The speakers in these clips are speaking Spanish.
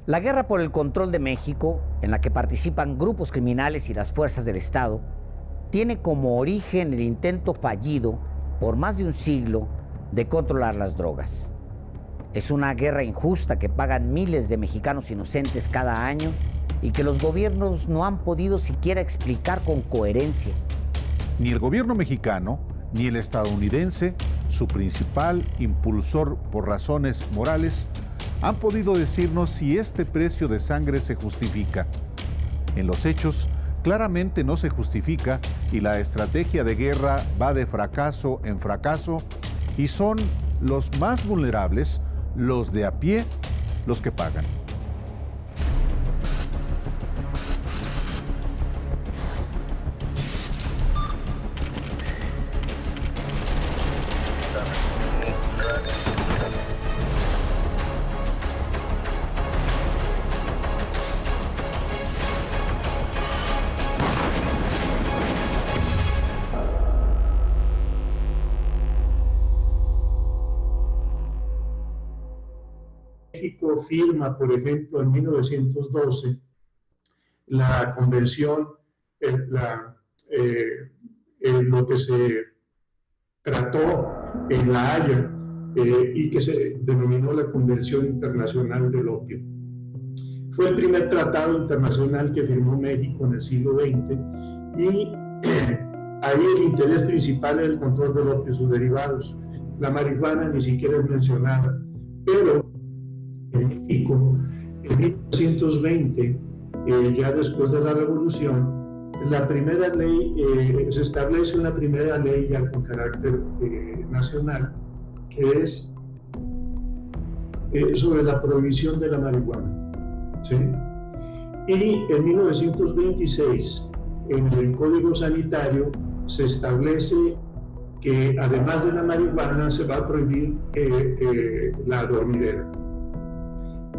La guerra por el control de México, en la que participan grupos criminales y las fuerzas del Estado, tiene como origen el intento fallido por más de un siglo de controlar las drogas. Es una guerra injusta que pagan miles de mexicanos inocentes cada año y que los gobiernos no han podido siquiera explicar con coherencia. Ni el gobierno mexicano ni el estadounidense, su principal impulsor por razones morales, han podido decirnos si este precio de sangre se justifica. En los hechos, claramente no se justifica y la estrategia de guerra va de fracaso en fracaso y son los más vulnerables, los de a pie, los que pagan. México firma, por ejemplo, en 1912, la convención, lo que se trató en La Haya y que se denominó la Convención Internacional del Opio. Fue el primer tratado internacional que firmó México en el siglo XX y ahí el interés principal era el control del opio y sus derivados. La marihuana ni siquiera es mencionada, pero en México, en 1920, ya después de la Revolución, la primera ley, se establece una primera ley ya con carácter nacional, que es sobre la prohibición de la marihuana, ¿sí? Y en 1926, en el Código Sanitario, se establece que además de la marihuana se va a prohibir la dormidera.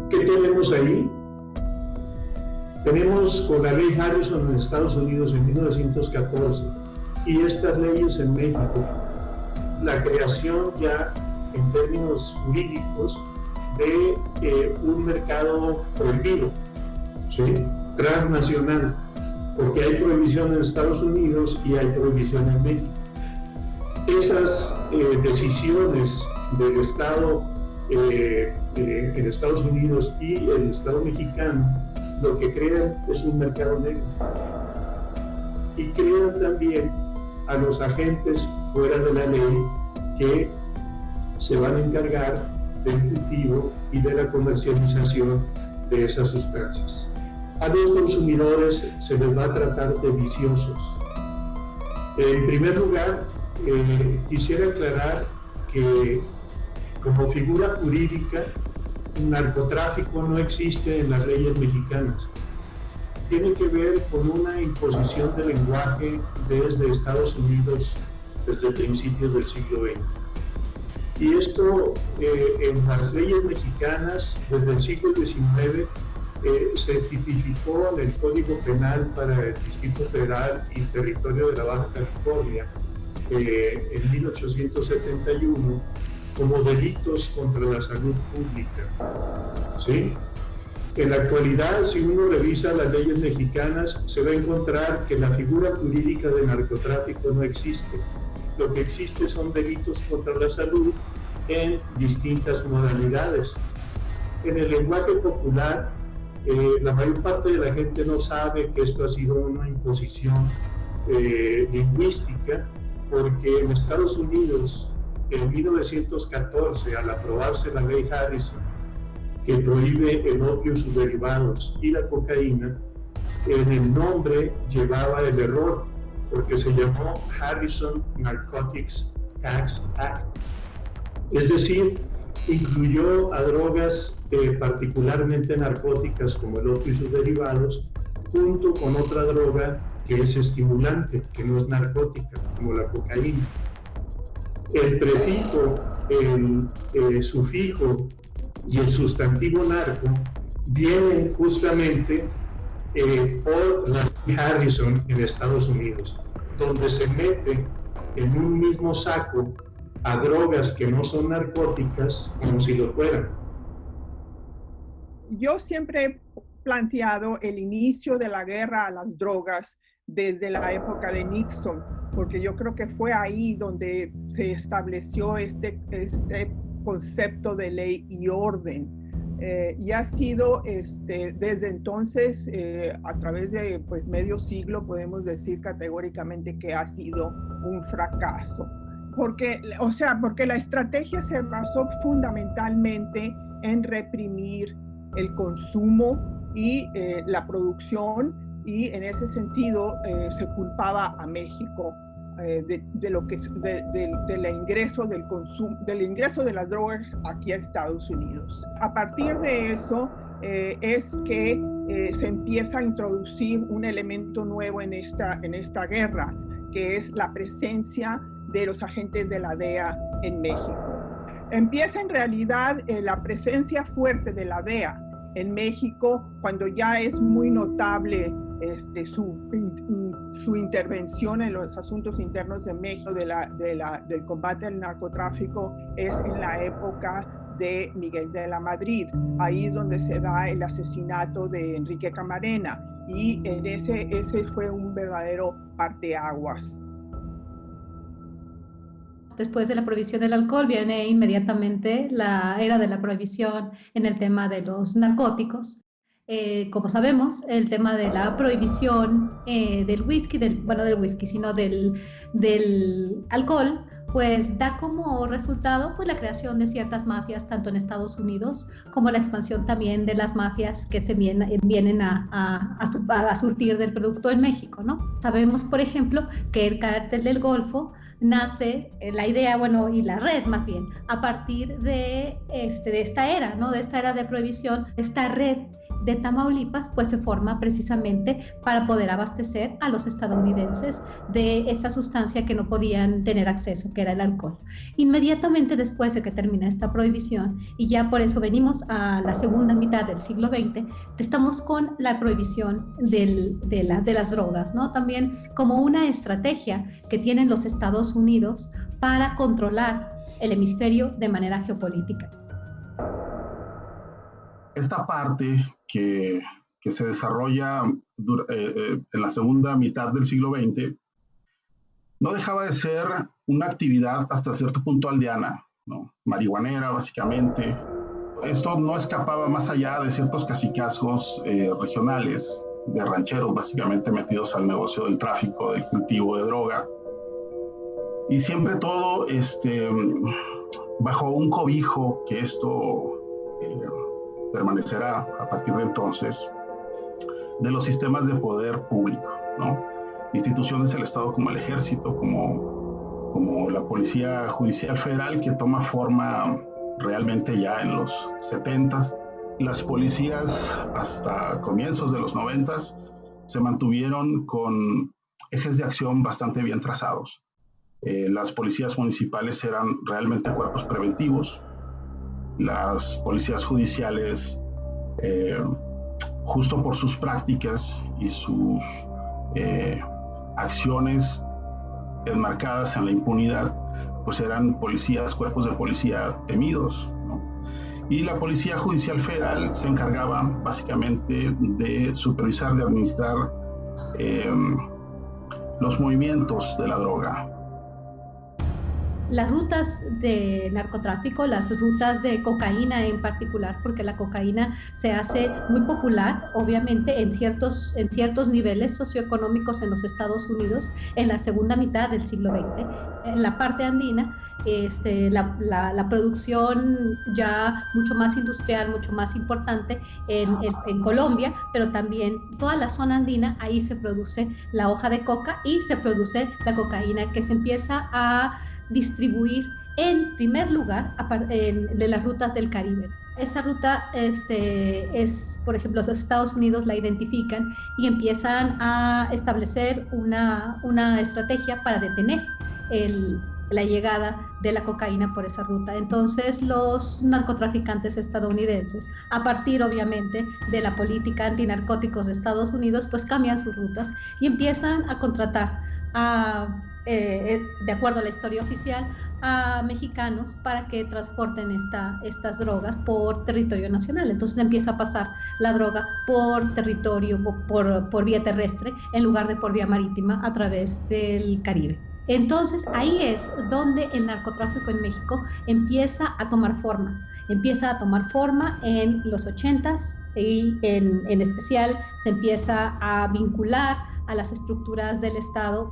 ¿Qué tenemos ahí? Tenemos con la ley Harrison en Estados Unidos en 1914 y estas leyes en México, la creación ya en términos jurídicos de un mercado prohibido, ¿sí? Transnacional, porque hay prohibición en Estados Unidos y hay prohibición en México. Esas decisiones del Estado en Estados Unidos y el Estado mexicano lo que crean es un mercado negro y crean también a los agentes fuera de la ley que se van a encargar del cultivo y de la comercialización de esas sustancias. A los consumidores se les va a tratar de viciosos. En primer lugar, quisiera aclarar que como figura jurídica, narcotráfico no existe en las leyes mexicanas. Tiene que ver con una imposición de lenguaje desde Estados Unidos desde principios del siglo XX. Y esto en las leyes mexicanas desde el siglo XIX se tipificó en el Código Penal para el Distrito Federal y territorio de la Baja California en 1871 como delitos contra la salud pública, ¿sí? En la actualidad, si uno revisa las leyes mexicanas, se va a encontrar que la figura jurídica de narcotráfico no existe. Lo que existe son delitos contra la salud en distintas modalidades. En el lenguaje popular, la mayor parte de la gente no sabe que esto ha sido una imposición lingüística, porque en Estados Unidos, en 1914, al aprobarse la ley Harrison, que prohíbe el opio y sus derivados y la cocaína, en el nombre llevaba el error, porque se llamó Harrison Narcotics Tax Act. Es decir, incluyó a drogas particularmente narcóticas como el opio y sus derivados, junto con otra droga que es estimulante, que no es narcótica, como la cocaína. El prefijo, el sufijo y el sustantivo narco vienen justamente por la ley Harrison en Estados Unidos, donde se mete en un mismo saco a drogas que no son narcóticas como si lo fueran. Yo siempre he planteado el inicio de la guerra a las drogas desde la época de Nixon, porque yo creo que fue ahí donde se estableció este concepto de ley y orden. Y ha sido desde entonces, a través de pues, medio siglo, podemos decir categóricamente que ha sido un fracaso. Porque la estrategia se basó fundamentalmente en reprimir el consumo y la producción, y en ese sentido se culpaba a México del ingreso del consumo, del ingreso de las drogas aquí a Estados Unidos. A partir de eso es que se empieza a introducir un elemento nuevo en esta guerra, que es la presencia de los agentes de la DEA en México. Empieza en realidad la presencia fuerte de la DEA en México cuando ya es muy notable su intervención en los asuntos internos de México del combate al narcotráfico, es en la época de Miguel de la Madrid. Ahí es donde se da el asesinato de Enrique Camarena, y ese fue un verdadero parteaguas. Después de la prohibición del alcohol viene inmediatamente la era de la prohibición en el tema de los narcóticos. Como sabemos, el tema de la prohibición del whisky, del alcohol, pues da como resultado pues, la creación de ciertas mafias, tanto en Estados Unidos como la expansión también de las mafias que se vienen a surtir del producto en México, ¿no? Sabemos, por ejemplo, que el cártel del Golfo nace, la idea, y la red más bien, a partir de esta era, ¿no? De esta era de prohibición, esta red de Tamaulipas pues se forma precisamente para poder abastecer a los estadounidenses de esa sustancia que no podían tener acceso, que era el alcohol. Inmediatamente después de que termina esta prohibición, y ya por eso venimos a la segunda mitad del siglo XX, estamos con la prohibición de las drogas, ¿no? También como una estrategia que tienen los Estados Unidos para controlar el hemisferio de manera geopolítica. Esta parte que se desarrolla en la segunda mitad del siglo XX no dejaba de ser una actividad hasta cierto punto aldeana, ¿no? Marihuanera, básicamente. Esto no escapaba más allá de ciertos cacicazgos regionales, de rancheros básicamente metidos al negocio del tráfico, del cultivo de droga. Y siempre todo bajo un cobijo que esto permanecerá a partir de entonces, de los sistemas de poder público, ¿no? Instituciones del Estado como el Ejército, como la Policía Judicial Federal, que toma forma realmente ya en los 70s. Las policías hasta comienzos de los 90s se mantuvieron con ejes de acción bastante bien trazados. Las policías municipales eran realmente cuerpos preventivos. Las policías judiciales, justo por sus prácticas y sus acciones enmarcadas en la impunidad, pues eran cuerpos de policía temidos, ¿no? Y la Policía Judicial Federal se encargaba básicamente de supervisar, de administrar los movimientos de la droga. Las rutas de narcotráfico, las rutas de cocaína en particular, porque la cocaína se hace muy popular, obviamente, en ciertos niveles socioeconómicos en los Estados Unidos en la segunda mitad del siglo XX. En la parte andina, la producción ya mucho más industrial, mucho más importante en Colombia, pero también toda la zona andina, ahí se produce la hoja de coca y se produce la cocaína, que se empieza a distribuir en primer lugar de las rutas del Caribe. Esa ruta es, por ejemplo, los Estados Unidos la identifican y empiezan a establecer una estrategia para detener la llegada de la cocaína por esa ruta. Entonces los narcotraficantes estadounidenses, a partir obviamente de la política antinarcóticos de Estados Unidos, pues cambian sus rutas y empiezan a contratar de acuerdo a la historia oficial, a mexicanos para que transporten estas drogas por territorio nacional. Entonces empieza a pasar la droga por territorio, por vía terrestre, en lugar de por vía marítima a través del Caribe. Entonces ahí es donde el narcotráfico en México empieza a tomar forma en los 80s y en especial se empieza a vincular a las estructuras del Estado.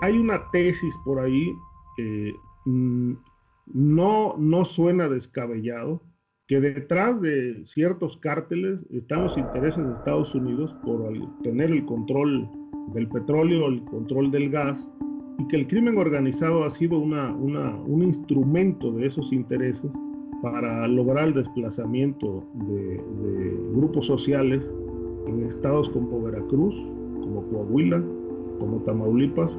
Hay una tesis por ahí que no suena descabellado, que detrás de ciertos cárteles están los intereses de Estados Unidos por tener el control del petróleo, el control del gas, y que el crimen organizado ha sido un instrumento de esos intereses para lograr el desplazamiento de grupos sociales en estados como Veracruz, como Coahuila, como Tamaulipas,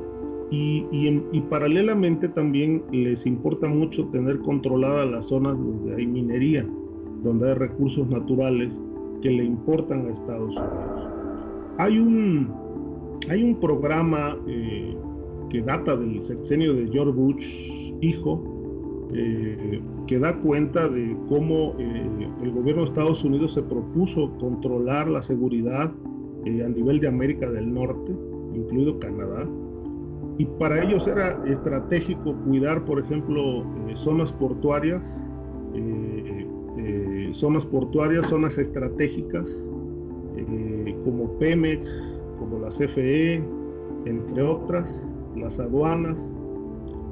y paralelamente también les importa mucho tener controladas las zonas donde hay minería, donde hay recursos naturales que le importan a Estados Unidos. Hay un programa que data del sexenio de George Bush, hijo, que da cuenta de cómo el gobierno de Estados Unidos se propuso controlar la seguridad a nivel de América del Norte, incluido Canadá, y para ellos era estratégico cuidar, por ejemplo, zonas portuarias, zonas estratégicas, como Pemex, como la CFE, entre otras, las aduanas,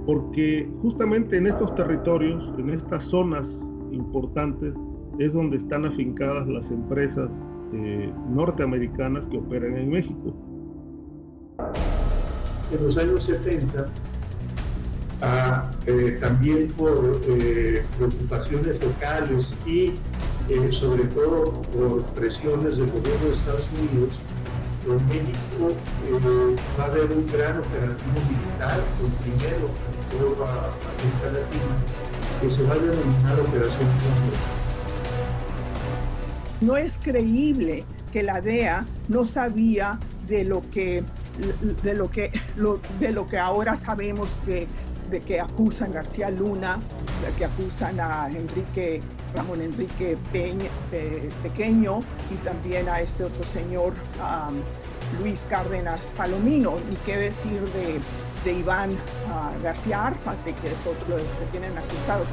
porque justamente en estos territorios, en estas zonas importantes, es donde están afincadas las empresas norteamericanas que operan en México. En los años 70, también por preocupaciones locales y sobre todo por presiones del gobierno de Estados Unidos, en México va a haber un gran operativo militar, el primero en toda América Latina, que se va a denominar Operación Cóndor. No es creíble que la DEA no sabía de lo que ahora sabemos de que acusan García Luna, de que acusan a Ramón Enrique Pequeño y también a este otro señor, Luis Cárdenas Palomino, ni qué decir de Iván García Arzate, que es otro que tienen acusados.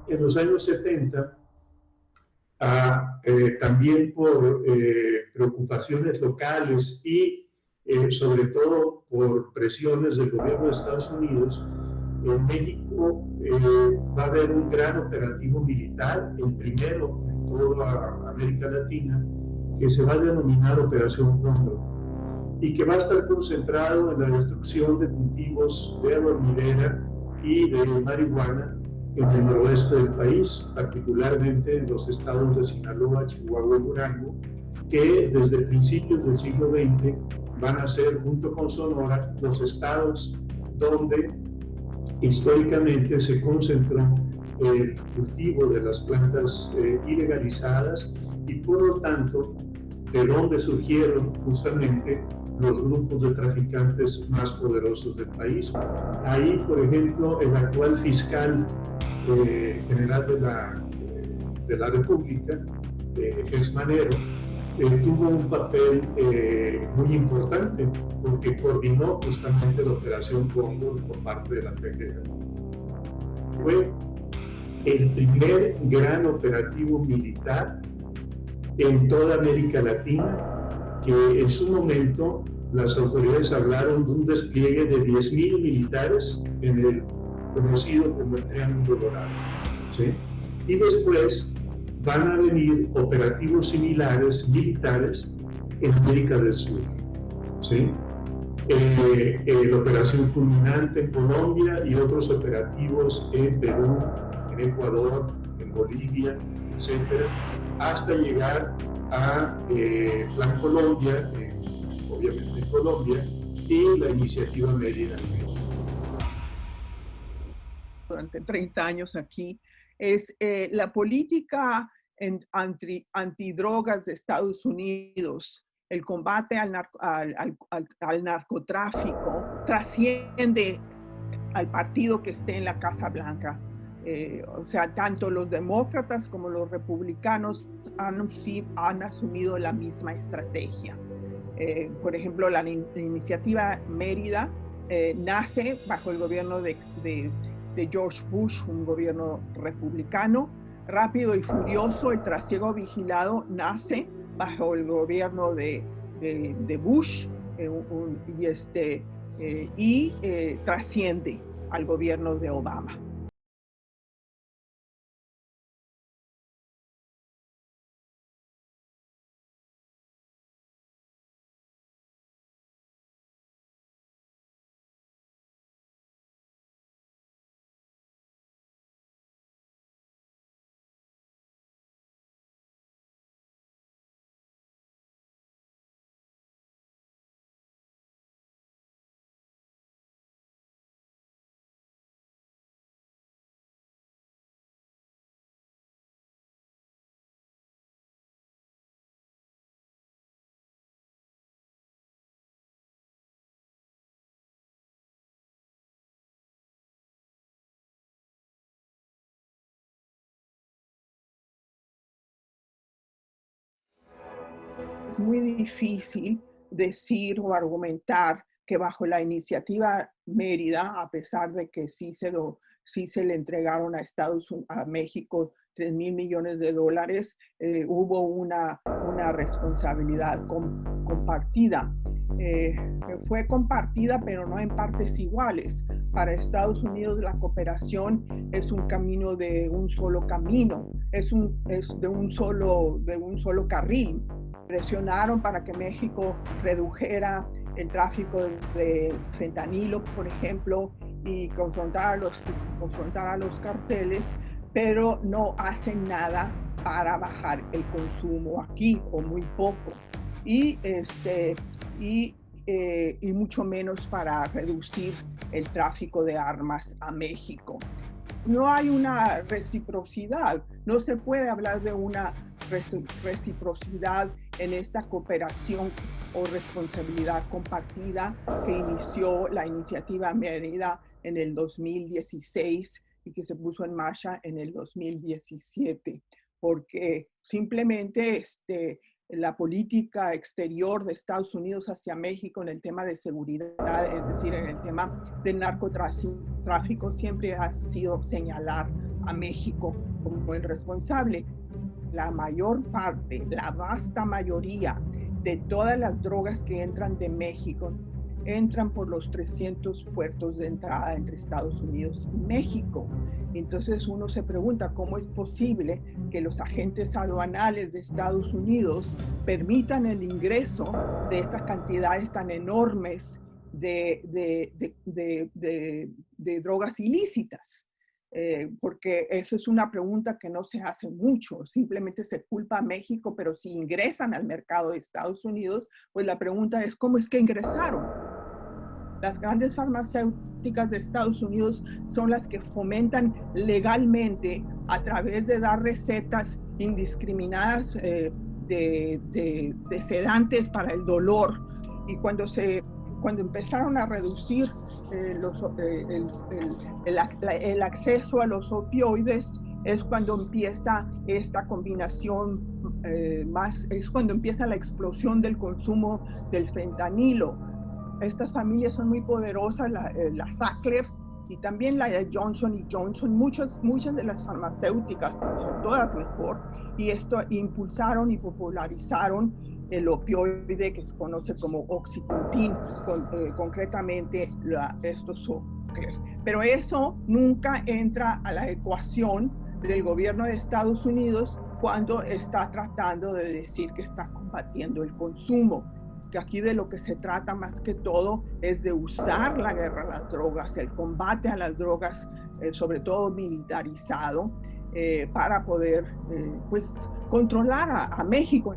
En los años 70, también por preocupaciones locales y sobre todo por presiones del gobierno de Estados Unidos, en México va a haber un gran operativo militar, el primero en toda América Latina, que se va a denominar Operación Cóndor, y que va a estar concentrado en la destrucción de cultivos de adormidera y de marihuana en el noroeste del país, particularmente en los estados de Sinaloa, Chihuahua y Durango, que desde principios del siglo XX van a ser, junto con Sonora, los estados donde históricamente se concentró el cultivo de las plantas ilegalizadas y por lo tanto de donde surgieron justamente los grupos de traficantes más poderosos del país. Ahí, por ejemplo, el actual fiscal general de la República, Gers Manero, tuvo un papel muy importante porque coordinó justamente la Operación Cóndor por parte de la PGR. Fue el primer gran operativo militar en toda América Latina, que en su momento las autoridades hablaron de un despliegue de 10,000 militares en el conocido como el Triángulo Dorado, ¿sí? Y después van a venir operativos similares militares en América del Sur, ¿sí? la operación Fulminante en Colombia y otros operativos en Perú, en Ecuador, en Bolivia, etcétera, hasta llegar a Plan Colombia, obviamente en Colombia, y la iniciativa Mérida en México. Durante 30 años aquí, es la política antidrogas de Estados Unidos, el combate al narcotráfico, trasciende al partido que esté en la Casa Blanca. O sea, tanto los demócratas como los republicanos han asumido la misma estrategia. Por ejemplo, la iniciativa Mérida nace bajo el gobierno de George Bush, un gobierno republicano. Rápido y Furioso, el trasiego vigilado, nace bajo el gobierno de Bush y trasciende al gobierno de Obama. Es muy difícil decir o argumentar que bajo la iniciativa Mérida, a pesar de que sí se le entregaron a México 3,000 millones de dólares, hubo una responsabilidad compartida. Fue compartida, pero no en partes iguales. Para Estados Unidos la cooperación es un camino de un solo camino, es de un solo carril. Presionaron para que México redujera el tráfico de fentanilo, por ejemplo, y confrontar a los carteles, pero no hacen nada para bajar el consumo aquí, o muy poco, y mucho menos para reducir el tráfico de armas a México. No hay una reciprocidad, no se puede hablar de una reciprocidad en esta cooperación o responsabilidad compartida que inició la iniciativa Mérida en el 2016 y que se puso en marcha en el 2017, porque simplemente la política exterior de Estados Unidos hacia México en el tema de seguridad, es decir, en el tema del narcotráfico, siempre ha sido señalar a México como el responsable. La mayor parte, la vasta mayoría de todas las drogas que entran de México entran por los 300 puertos de entrada entre Estados Unidos y México. Entonces uno se pregunta cómo es posible que los agentes aduanales de Estados Unidos permitan el ingreso de estas cantidades tan enormes de drogas ilícitas. Porque eso es una pregunta que no se hace mucho, simplemente se culpa a México, pero si ingresan al mercado de Estados Unidos, pues la pregunta es ¿cómo es que ingresaron? Las grandes farmacéuticas de Estados Unidos son las que fomentan legalmente a través de dar recetas indiscriminadas de sedantes para el dolor, y cuando empezaron a reducir el acceso a los opioides, es cuando empieza esta combinación es cuando empieza la explosión del consumo del fentanilo. Estas familias son muy poderosas, la Sackler y también la de Johnson & Johnson, muchas de las farmacéuticas, son todas mejor, y esto impulsaron y popularizaron el opioide que se conoce como Oxycontin, concretamente estos Sackler. Pero eso nunca entra a la ecuación del gobierno de Estados Unidos cuando está tratando de decir que está combatiendo el consumo. que aquí de lo que se trata más que todo es de usar la guerra a las drogas, el combate a las drogas, sobre todo militarizado, para poder pues, controlar a México.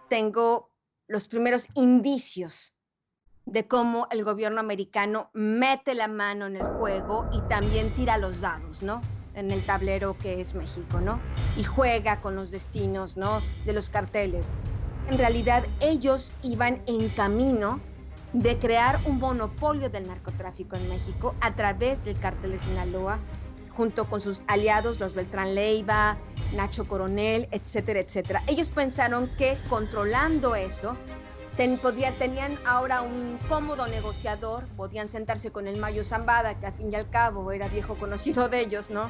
Tengo los primeros indicios de cómo el gobierno americano mete la mano en el juego y también tira los dados, ¿no? En el tablero que es México, ¿no? Y juega con los destinos, ¿no? De los carteles. En realidad, ellos iban en camino de crear un monopolio del narcotráfico en México a través del cártel de Sinaloa, junto con sus aliados, los Beltrán Leiva, Nacho Coronel, etcétera, etcétera. Ellos pensaron que controlando eso, tenían ahora un cómodo negociador, podían sentarse con el Mayo Zambada, que al fin y al cabo era viejo conocido de ellos, ¿no?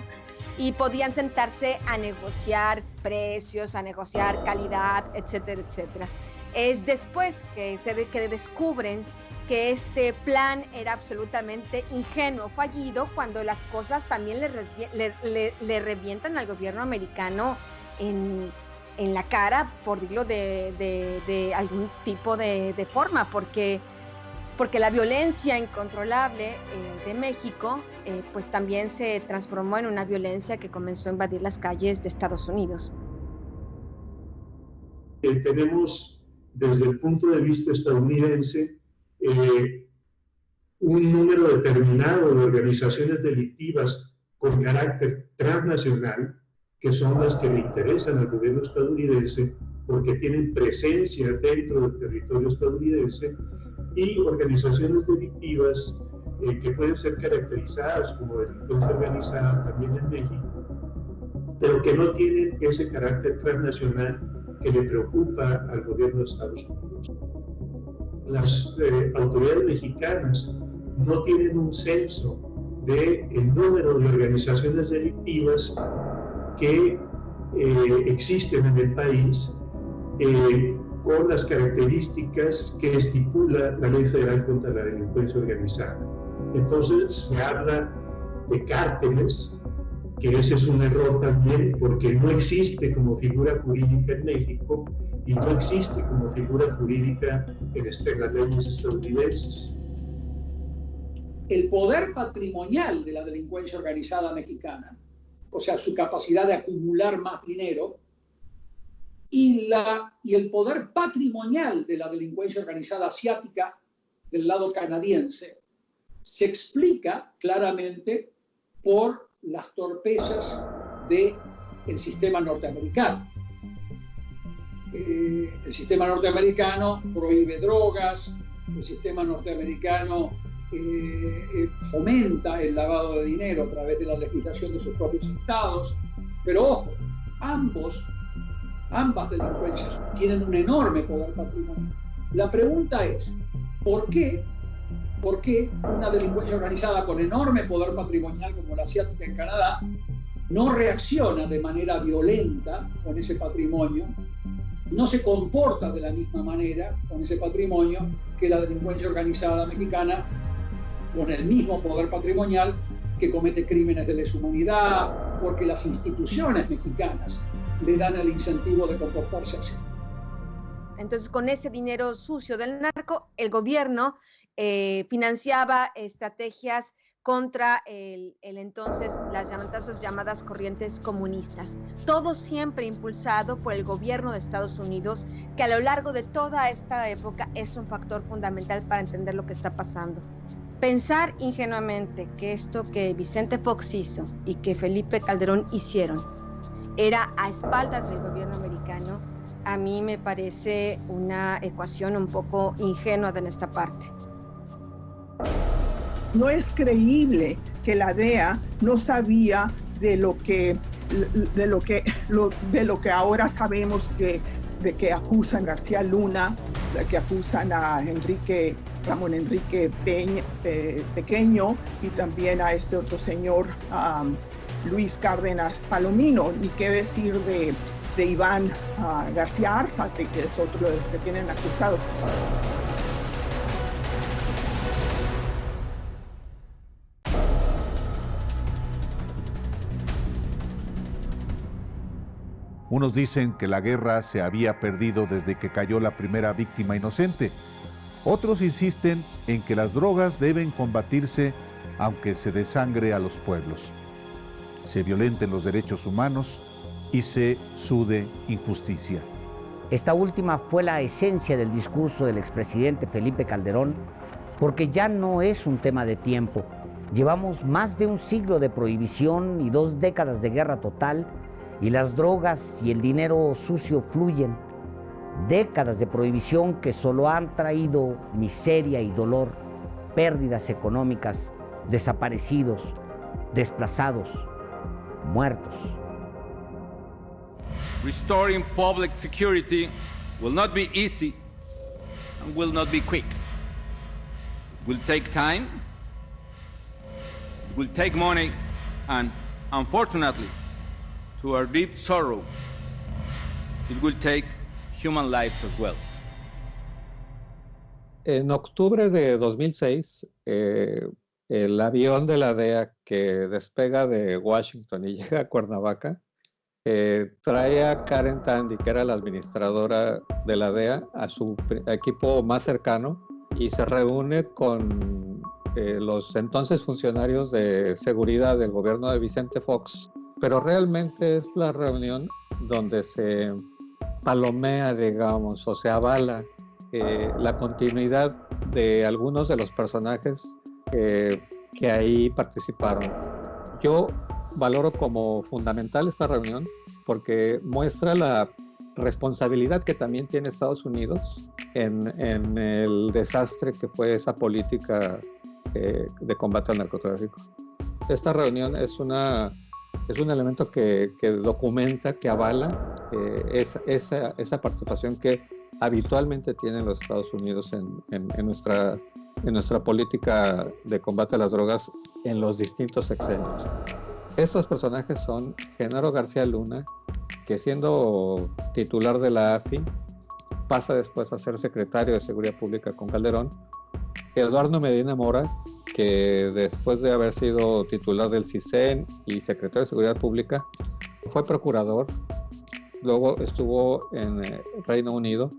Y podían sentarse a negociar precios, a negociar calidad, etcétera, etcétera. Es después que descubren que este plan era absolutamente ingenuo, fallido, cuando las cosas también le revientan al gobierno americano en la cara, por decirlo de algún tipo de forma, porque la violencia incontrolable de México pues también se transformó en una violencia que comenzó a invadir las calles de Estados Unidos. Tenemos desde el punto de vista estadounidense un número determinado de organizaciones delictivas con carácter transnacional, que son las que le interesan al gobierno estadounidense porque tienen presencia dentro del territorio estadounidense, y organizaciones delictivas que pueden ser caracterizadas como delincuencia organizada también en México, pero que no tienen ese carácter transnacional que le preocupa al gobierno de Estados Unidos. Las autoridades mexicanas no tienen un censo del número de organizaciones delictivas que existen en el país con las características que estipula la Ley Federal contra la Delincuencia Organizada. Entonces se habla de cárteles, que ese es un error también porque no existe como figura jurídica en México y no existe como figura jurídica en las leyes estadounidenses. El poder patrimonial de la delincuencia organizada mexicana, o sea, su capacidad de acumular más dinero, y el poder patrimonial de la delincuencia organizada asiática del lado canadiense, se explica claramente por las torpezas del sistema norteamericano. El sistema norteamericano prohíbe drogas, el sistema norteamericano fomenta el lavado de dinero a través de la legislación de sus propios estados, pero ojo, ambas delincuencias tienen un enorme poder patrimonial. La pregunta es, ¿por qué una delincuencia organizada con enorme poder patrimonial como la asiática en Canadá no reacciona de manera violenta con ese patrimonio, no se comporta de la misma manera con ese patrimonio que la delincuencia organizada mexicana con el mismo poder patrimonial que comete crímenes de lesa humanidad, porque las instituciones mexicanas le dan el incentivo de comportarse así? Entonces, con ese dinero sucio del narco, el gobierno financiaba estrategias contra entonces las llamadas corrientes comunistas. Todo siempre impulsado por el gobierno de Estados Unidos, que a lo largo de toda esta época es un factor fundamental para entender lo que está pasando. Pensar ingenuamente que esto que Vicente Fox hizo y que Felipe Calderón hicieron era a espaldas del gobierno americano, a mí me parece una ecuación un poco ingenua de nuestra parte. No es creíble que la DEA no sabía de lo que ahora sabemos de que acusan a García Luna, de que acusan a Ramón Enrique Pequeño y también a este otro señor Luis Cárdenas Palomino, ni qué decir de Iván García Arzate, que es otro de los que tienen acusados. Unos dicen que la guerra se había perdido desde que cayó la primera víctima inocente. Otros insisten en que las drogas deben combatirse aunque se desangre a los pueblos, se violenten los derechos humanos y se sude injusticia. Esta última fue la esencia del discurso del expresidente Felipe Calderón, porque ya no es un tema de tiempo. Llevamos más de un siglo de prohibición y 2 décadas de guerra total, y las drogas y el dinero sucio fluyen. Décadas de prohibición que solo han traído miseria y dolor, pérdidas económicas, desaparecidos, desplazados, muertos. Restoring public security will not be easy and will not be quick. It will take time, it will take money, and unfortunately, to our deep sorrow, it will take human lives as well. En octubre de 2006, el avión de la DEA que despega de Washington y llega a Cuernavaca, trae a Karen Tandy, que era la administradora de la DEA, a su equipo más cercano y se reúne con los entonces funcionarios de seguridad del gobierno de Vicente Fox. Pero realmente es la reunión donde se palomea, digamos, o se avala la continuidad de algunos de los personajes que ahí participaron. Yo valoro como fundamental esta reunión porque muestra la responsabilidad que también tiene Estados Unidos en el desastre que fue esa política de combate al narcotráfico. Esta reunión es un elemento que documenta, que avala esa participación que habitualmente tienen los Estados Unidos en nuestra política de combate a las drogas en los distintos sexenios. Estos personajes son Genaro García Luna, que siendo titular de la AFI, pasa después a ser secretario de Seguridad Pública con Calderón, Eduardo Medina Mora, que después de haber sido titular del CISEN y secretario de Seguridad Pública, fue procurador, luego estuvo en Reino Unido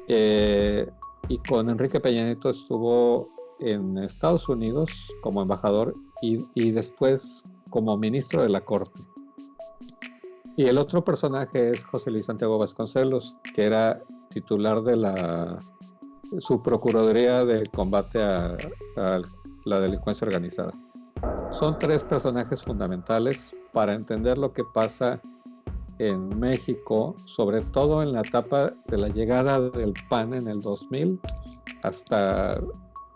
y con Enrique Peña Nieto estuvo en Estados Unidos como embajador y después como ministro de la Corte. Y el otro personaje es José Luis Santiago Vasconcelos, que era titular de su Procuraduría de Combate a la Delincuencia Organizada. Son 3 personajes fundamentales para entender lo que pasa en México, sobre todo en la etapa de la llegada del PAN en el 2000 hasta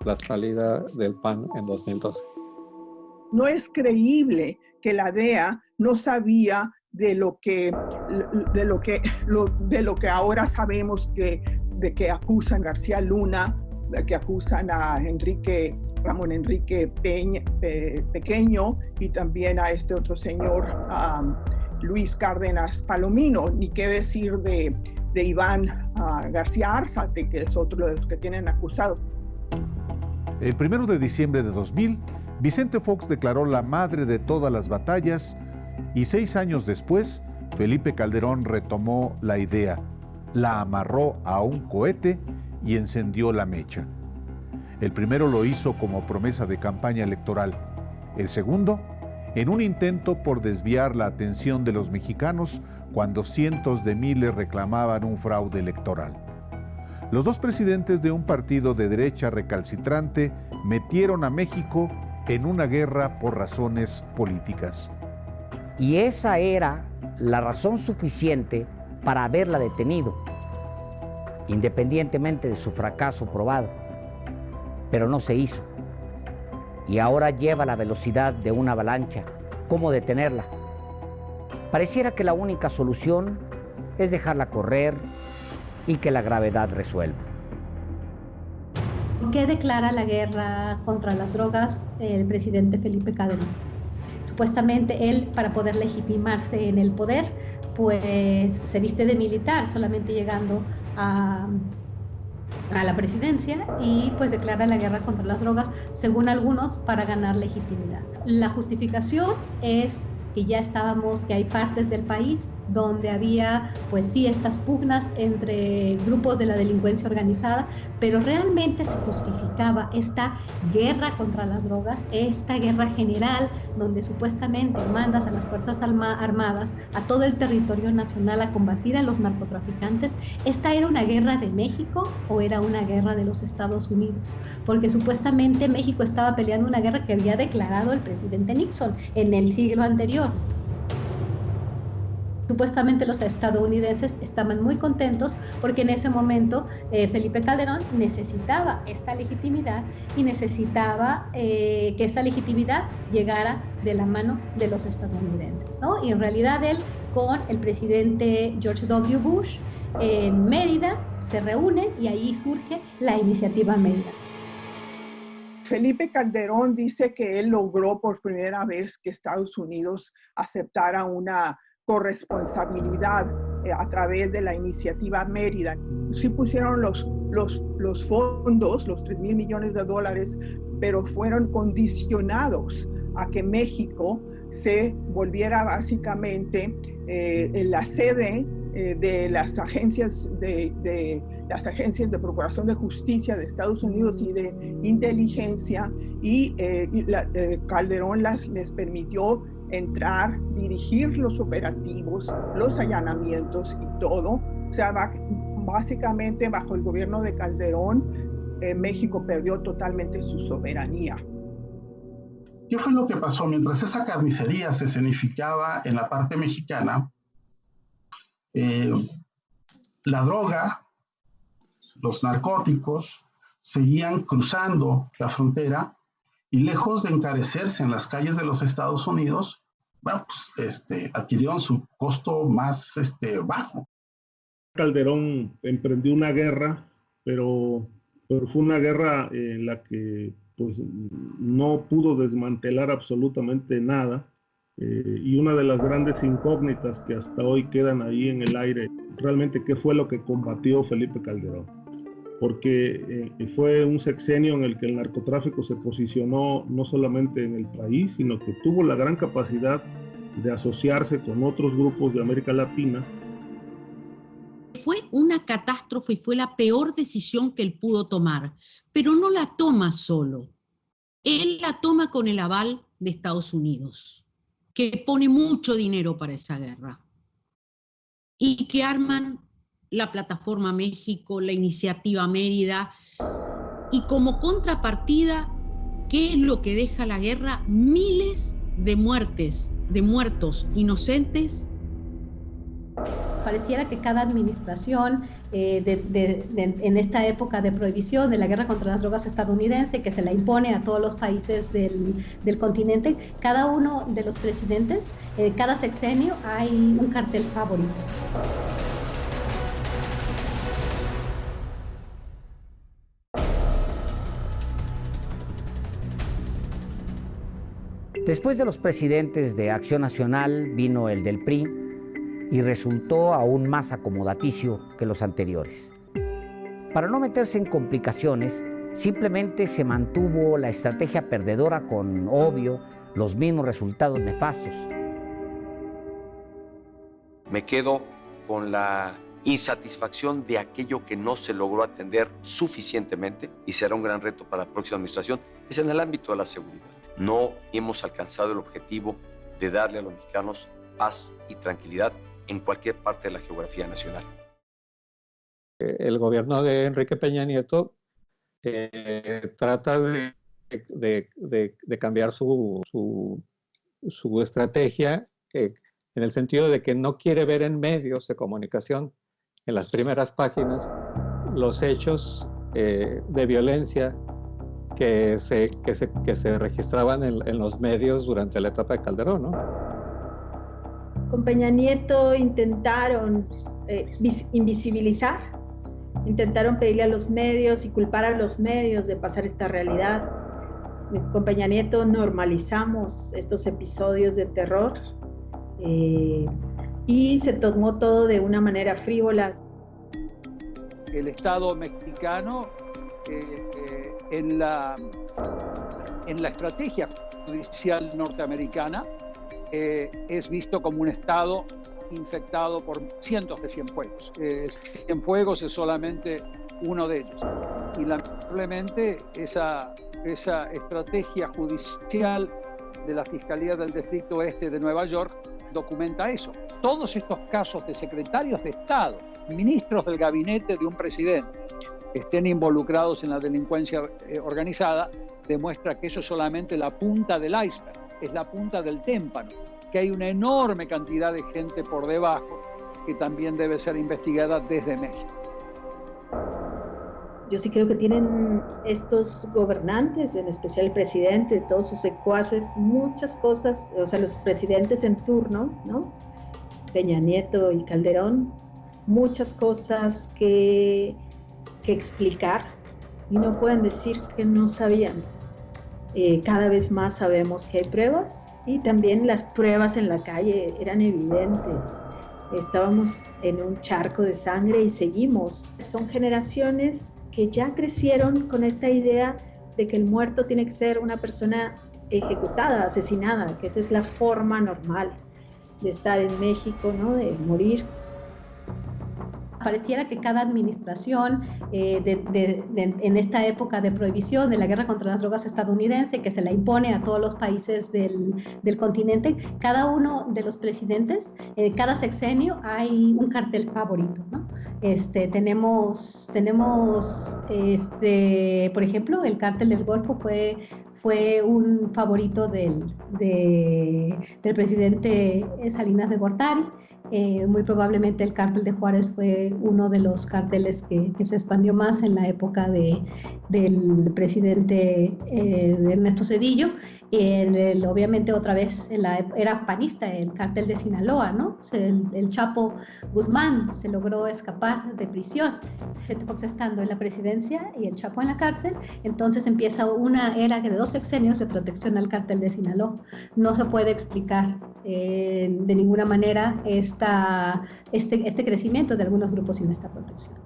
la salida del PAN en 2012. No es creíble que la DEA no sabía de lo que ahora sabemos de que acusan García Luna, de que acusan a Ramón Enrique Pequeño y también a este otro señor, Luis Cárdenas Palomino, ni qué decir de Iván García Arzate, que es otro de los que tienen acusados. El 1 de diciembre de 2000, Vicente Fox declaró la madre de todas las batallas y 6 años después, Felipe Calderón retomó la idea, la amarró a un cohete y encendió la mecha. El primero lo hizo como promesa de campaña electoral. El segundo, en un intento por desviar la atención de los mexicanos cuando cientos de miles reclamaban un fraude electoral. Los 2 presidentes de un partido de derecha recalcitrante metieron a México en una guerra por razones políticas. Y esa era la razón suficiente para haberla detenido, independientemente de su fracaso probado. Pero no se hizo. Y ahora lleva la velocidad de una avalancha. ¿Cómo detenerla? Pareciera que la única solución es dejarla correr y que la gravedad resuelva. ¿Por qué declara la guerra contra las drogas el presidente Felipe Calderón? supuestamente él, para poder legitimarse en el poder, pues se viste de militar, solamente llegando a la presidencia, y pues declara la guerra contra las drogas, según algunos, para ganar legitimidad. La justificación es que ya estábamos, que hay partes del país donde había, pues sí, estas pugnas entre grupos de la delincuencia organizada, pero realmente se justificaba esta guerra contra las drogas, esta guerra general, donde supuestamente mandas a las Fuerzas Armadas a todo el territorio nacional a combatir a los narcotraficantes. ¿Esta era una guerra de México o era una guerra de los Estados Unidos? Porque supuestamente México estaba peleando una guerra que había declarado el presidente Nixon en el siglo anterior. Supuestamente los estadounidenses estaban muy contentos porque en ese momento Felipe Calderón necesitaba esta legitimidad y necesitaba que esa legitimidad llegara de la mano de los estadounidenses, ¿no? Y en realidad él con el presidente George W. Bush en Mérida se reúnen y ahí surge la iniciativa Mérida. Felipe Calderón dice que él logró por primera vez que Estados Unidos aceptara una corresponsabilidad a través de la iniciativa Mérida. Sí pusieron los fondos, los $3,000 millones, pero fueron condicionados a que México se volviera básicamente en la sede de las agencias de Procuración de Justicia de Estados Unidos y de inteligencia, y Calderón les permitió entrar, dirigir los operativos, los allanamientos y todo. O sea, básicamente bajo el gobierno de Calderón, México perdió totalmente su soberanía. ¿Qué fue lo que pasó? Mientras esa carnicería se escenificaba en la parte mexicana, la droga, los narcóticos seguían cruzando la frontera y lejos de encarecerse en las calles de los Estados Unidos, bueno, pues, adquirieron su costo más bajo. Calderón emprendió una guerra, pero fue una guerra en la que pues, no pudo desmantelar absolutamente nada. Y una de las grandes incógnitas que hasta hoy quedan ahí en el aire, realmente qué fue lo que combatió Felipe Calderón. Porque fue un sexenio en el que el narcotráfico se posicionó no solamente en el país, sino que tuvo la gran capacidad de asociarse con otros grupos de América Latina. Fue una catástrofe y fue la peor decisión que él pudo tomar, pero no la toma solo. Él la toma con el aval de Estados Unidos, que pone mucho dinero para esa guerra y que arman la Plataforma México, la Iniciativa Mérida, y como contrapartida, ¿qué es lo que deja la guerra? Miles de muertos inocentes. Pareciera que cada administración en esta época de prohibición de la guerra contra las drogas estadounidense, que se la impone a todos los países del continente, cada uno de los presidentes, cada sexenio hay un cartel favorito. Después de los presidentes de Acción Nacional vino el del PRI y resultó aún más acomodaticio que los anteriores. Para no meterse en complicaciones, simplemente se mantuvo la estrategia perdedora con, obvio, los mismos resultados nefastos. Me quedo con la insatisfacción de aquello que no se logró atender suficientemente y será un gran reto para la próxima administración, es en el ámbito de la seguridad. No hemos alcanzado el objetivo de darle a los mexicanos paz y tranquilidad en cualquier parte de la geografía nacional. El gobierno de Enrique Peña Nieto trata de cambiar su estrategia en el sentido de que no quiere ver en medios de comunicación, en las primeras páginas, los hechos de violencia que se registraban en los medios durante la etapa de Calderón, ¿no? Con Peña Nieto intentaron invisibilizar, intentaron pedirle a los medios y culpar a los medios de pasar esta realidad. con Peña Nieto normalizamos estos episodios de terror y se tomó todo de una manera frívola. El Estado mexicano en la estrategia judicial norteamericana es visto como un Estado infectado por cientos de Cienfuegos. Cienfuegos es solamente uno de ellos. Y lamentablemente esa estrategia judicial de la Fiscalía del Distrito Oeste de Nueva York documenta eso. Todos estos casos de secretarios de Estado, ministros del gabinete de un presidente, estén involucrados en la delincuencia organizada, demuestra que eso es solamente la punta del iceberg, es la punta del témpano, que hay una enorme cantidad de gente por debajo que también debe ser investigada desde México. Yo sí creo que tienen estos gobernantes, en especial el presidente, todos sus secuaces, muchas cosas, o sea, los presidentes en turno, ¿no? Peña Nieto y Calderón, muchas cosas que explicar y no pueden decir que no sabían. Cada vez más sabemos que hay pruebas y también las pruebas en la calle eran evidentes. Estábamos en un charco de sangre y seguimos. Son generaciones que ya crecieron con esta idea de que el muerto tiene que ser una persona ejecutada, asesinada, que esa es la forma normal de estar en México, ¿no? De morir. Pareciera que cada administración en esta época de prohibición de la guerra contra las drogas estadounidense, que se la impone a todos los países del continente, cada uno de los presidentes, cada sexenio hay un cartel favorito, ¿no? Tenemos por ejemplo, el cártel del Golfo fue un favorito del presidente Salinas de Gortari. Muy probablemente el cártel de Juárez fue uno de los cárteles que se expandió más en la época del presidente Ernesto Zedillo. Obviamente otra vez era panista el cártel de Sinaloa, ¿no? El Chapo Guzmán se logró escapar de prisión. Fox estando en la presidencia y el Chapo en la cárcel, entonces empieza una era de 2 sexenios de protección al cártel de Sinaloa. No se puede explicar de ninguna manera este crecimiento de algunos grupos sin esta protección.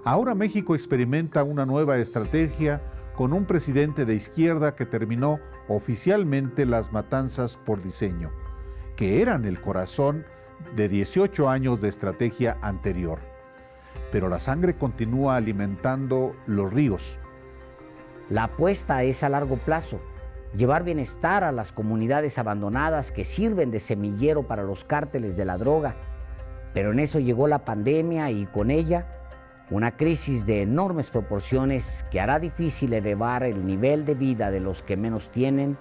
Ahora México experimenta una nueva estrategia con un presidente de izquierda que terminó oficialmente las matanzas por diseño, que eran el corazón de 18 años de estrategia anterior. Pero la sangre continúa alimentando los ríos. La apuesta es a largo plazo, llevar bienestar a las comunidades abandonadas que sirven de semillero para los cárteles de la droga. Pero en eso llegó la pandemia y con ella una crisis de enormes proporciones que hará difícil elevar el nivel de vida de los que menos tienen,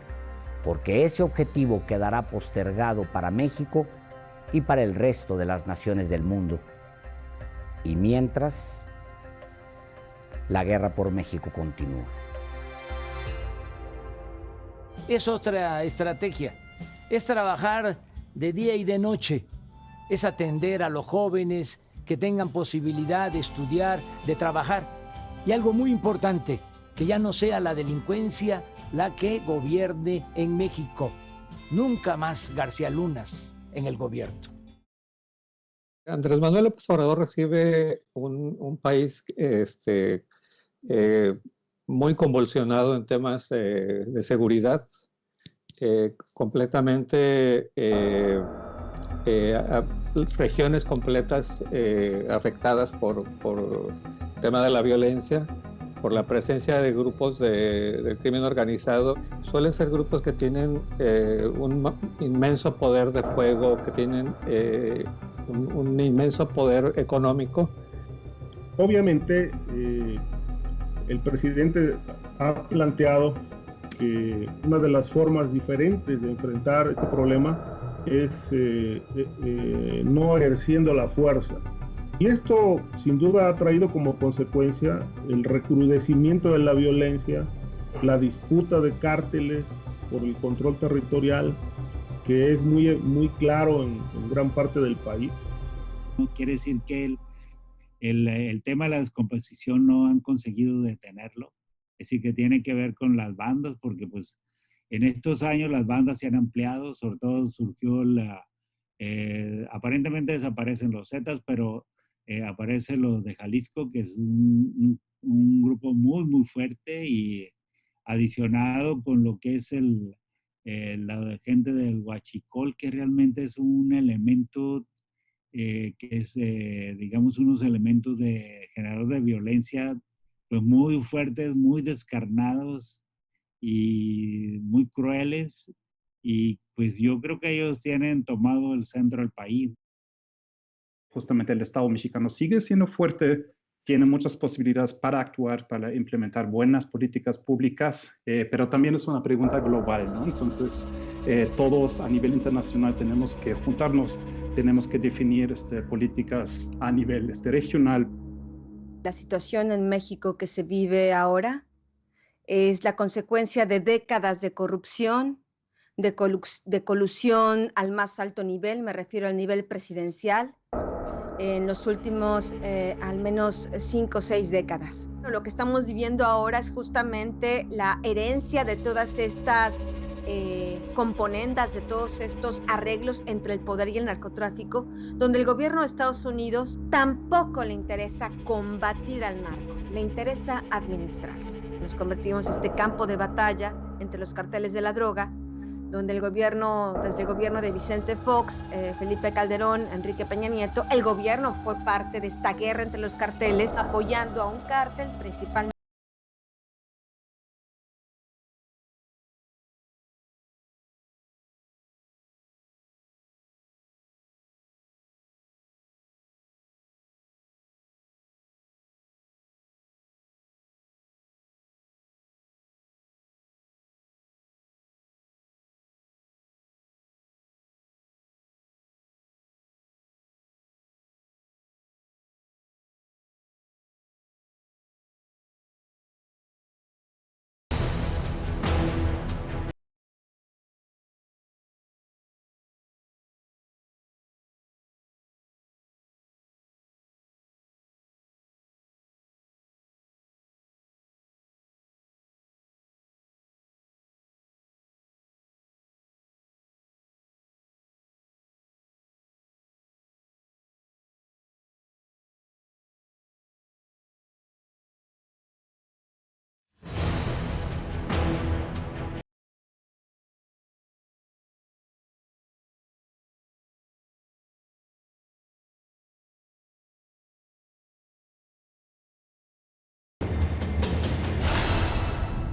porque ese objetivo quedará postergado para México y para el resto de las naciones del mundo. Y mientras, la guerra por México continúa. Es otra estrategia, es trabajar de día y de noche, es atender a los jóvenes que tengan posibilidad de estudiar, de trabajar. Y algo muy importante, que ya no sea la delincuencia la que gobierne en México. Nunca más García Lunas en el gobierno. Andrés Manuel López Obrador recibe un país muy convulsionado en temas de seguridad, completamente regiones completas afectadas por el tema de la violencia, por la presencia de grupos del crimen organizado. Suelen ser grupos que tienen un inmenso poder de fuego, que tienen un inmenso poder económico. Obviamente, el presidente ha planteado que una de las formas diferentes de enfrentar este problema es no ejerciendo la fuerza. Y esto sin duda ha traído como consecuencia el recrudecimiento de la violencia, la disputa de cárteles por el control territorial, que es muy claro en gran parte del país. No quiere decir que el tema de la descomposición no han conseguido detenerlo. Es decir, que tiene que ver con las bandas, porque pues en estos años las bandas se han ampliado, sobre todo surgió aparentemente desaparecen los Zetas, pero aparecen los de Jalisco, que es un grupo muy, muy fuerte, y adicionado con lo que es la gente del Huachicol, que realmente es un elemento que es, digamos, unos elementos de generador de violencia, pues muy fuertes, muy descarnados y muy crueles, y pues yo creo que ellos tienen tomado el centro del país. Justamente el Estado mexicano sigue siendo fuerte, tiene muchas posibilidades para actuar, para implementar buenas políticas públicas, pero también es una pregunta global, ¿no? Entonces, todos a nivel internacional tenemos que juntarnos, tenemos que definir políticas a nivel regional. La situación en México que se vive ahora es la consecuencia de décadas de corrupción, de colusión al más alto nivel, me refiero al nivel presidencial, en los últimos al menos 5 o 6 décadas. Lo que estamos viviendo ahora es justamente la herencia de todas estas componendas, de todos estos arreglos entre el poder y el narcotráfico, donde el gobierno de Estados Unidos tampoco le interesa combatir al narco, le interesa administrarlo. Nos convertimos en este campo de batalla entre los carteles de la droga, donde desde el gobierno de Vicente Fox, Felipe Calderón, Enrique Peña Nieto, el gobierno fue parte de esta guerra entre los carteles, apoyando a un cártel principalmente